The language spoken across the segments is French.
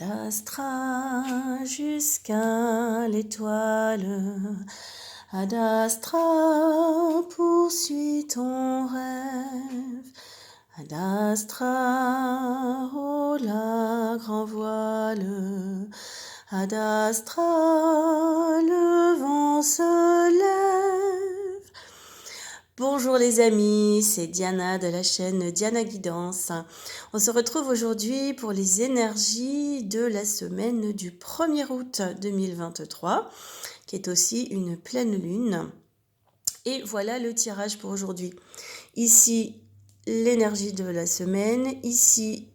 Ad astra jusqu'à l'étoile, Ad astra poursuis ton rêve, Ad astra oh la grand voile, Ad astra le vent se lève. Bonjour les amis, c'est Diana de la chaîne Diana Guidance. On se retrouve aujourd'hui pour les énergies de la semaine du 1er août 2023, qui est aussi une pleine lune. Et voilà le tirage pour aujourd'hui. Ici, l'énergie de la semaine, ici,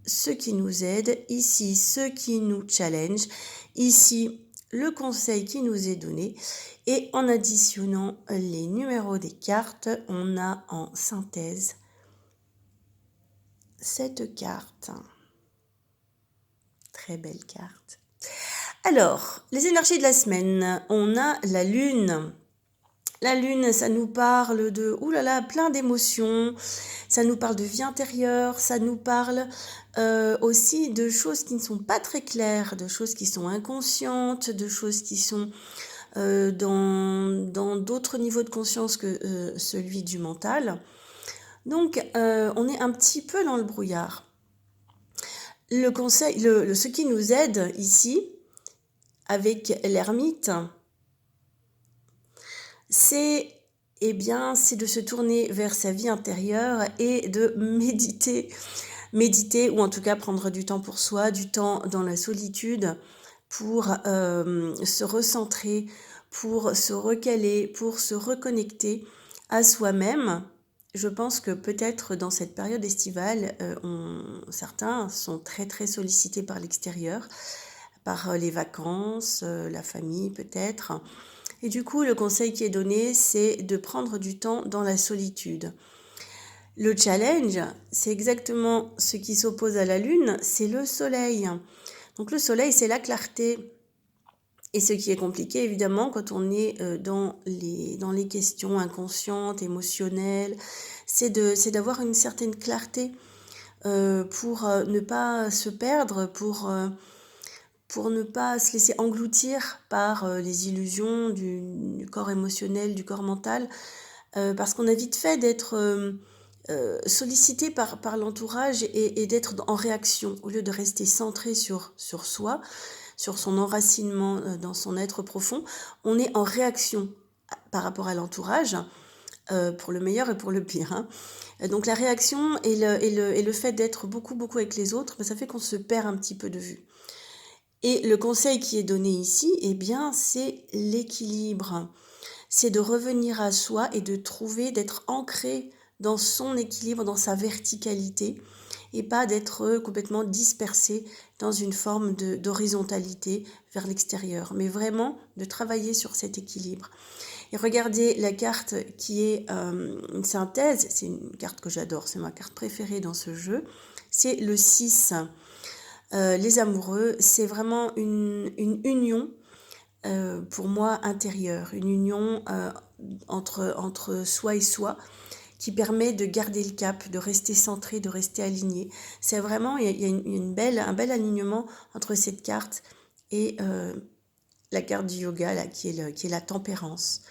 ce qui nous aide, ici, ce qui nous challenge, ici, le conseil qui nous est donné. Et en additionnant les numéros des cartes, on a en synthèse cette carte. Très belle carte. Alors, les énergies de la semaine, on a la lune. La lune, ça nous parle de, oulala, plein d'émotions, ça nous parle de vie intérieure, ça nous parle aussi de choses qui ne sont pas très claires, de choses qui sont inconscientes, de choses qui sont dans d'autres niveaux de conscience que celui du mental. Donc, on est un petit peu dans le brouillard. Le conseil, ce qui nous aide ici, avec l'ermite, c'est de se tourner vers sa vie intérieure et de méditer ou en tout cas prendre du temps pour soi, du temps dans la solitude pour se recentrer, pour se recaler, pour se reconnecter à soi-même. Je pense que peut-être dans cette période estivale, certains sont très très sollicités par l'extérieur, par les vacances, la famille peut-être. Et du coup, le conseil qui est donné, c'est de prendre du temps dans la solitude. Le challenge, c'est exactement ce qui s'oppose à la lune, c'est le soleil. Donc le soleil, c'est la clarté. Et ce qui est compliqué, évidemment, quand on est dans les questions inconscientes, émotionnelles, c'est d'avoir une certaine clarté pour ne pas se perdre, pour ne pas se laisser engloutir par les illusions du corps émotionnel, du corps mental, parce qu'on a vite fait d'être sollicité par l'entourage et d'être en réaction, au lieu de rester centré sur soi, sur son enracinement dans son être profond. On est en réaction par rapport à l'entourage, pour le meilleur et pour le pire, hein. Donc la réaction et le fait d'être beaucoup avec les autres, ça fait qu'on se perd un petit peu de vue. Et le conseil qui est donné ici, c'est l'équilibre. C'est de revenir à soi et de trouver, d'être ancré dans son équilibre, dans sa verticalité, et pas d'être complètement dispersé dans une forme d'horizontalité vers l'extérieur, mais vraiment de travailler sur cet équilibre. Et regardez la carte qui est une synthèse, c'est une carte que j'adore, c'est ma carte préférée dans ce jeu, c'est le 6. Les amoureux, c'est vraiment une union, pour moi, intérieure, une union entre soi et soi, qui permet de garder le cap, de rester centré, de rester aligné. C'est vraiment, il y a un bel alignement entre cette carte et la carte du yoga, là, qui est la tempérance.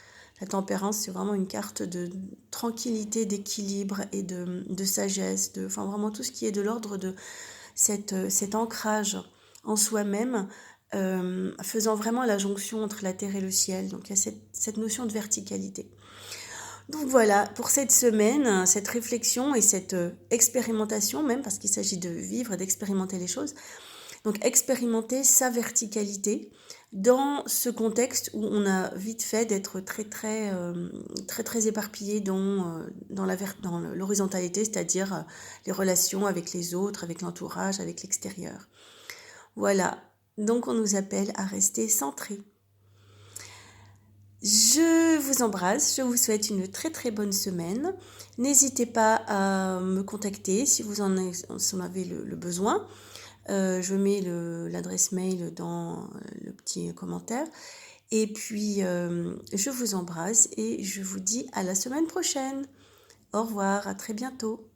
La tempérance, c'est vraiment une carte de tranquillité, d'équilibre et de sagesse, enfin vraiment tout ce qui est de l'ordre de cet ancrage en soi-même, faisant vraiment la jonction entre la terre et le ciel. Donc il y a cette notion de verticalité. Donc voilà, pour cette semaine, cette réflexion et cette expérimentation même, parce qu'il s'agit de vivre et d'expérimenter les choses. Donc expérimenter sa verticalité dans ce contexte où on a vite fait d'être très éparpillé dans l'horizontalité, c'est-à-dire les relations avec les autres, avec l'entourage, avec l'extérieur. Voilà, donc on nous appelle à rester centrés. Je vous embrasse, je vous souhaite une très bonne semaine. N'hésitez pas à me contacter si vous en avez le besoin. Je mets l'adresse mail dans le petit commentaire. Et puis, je vous embrasse et je vous dis à la semaine prochaine. Au revoir, à très bientôt.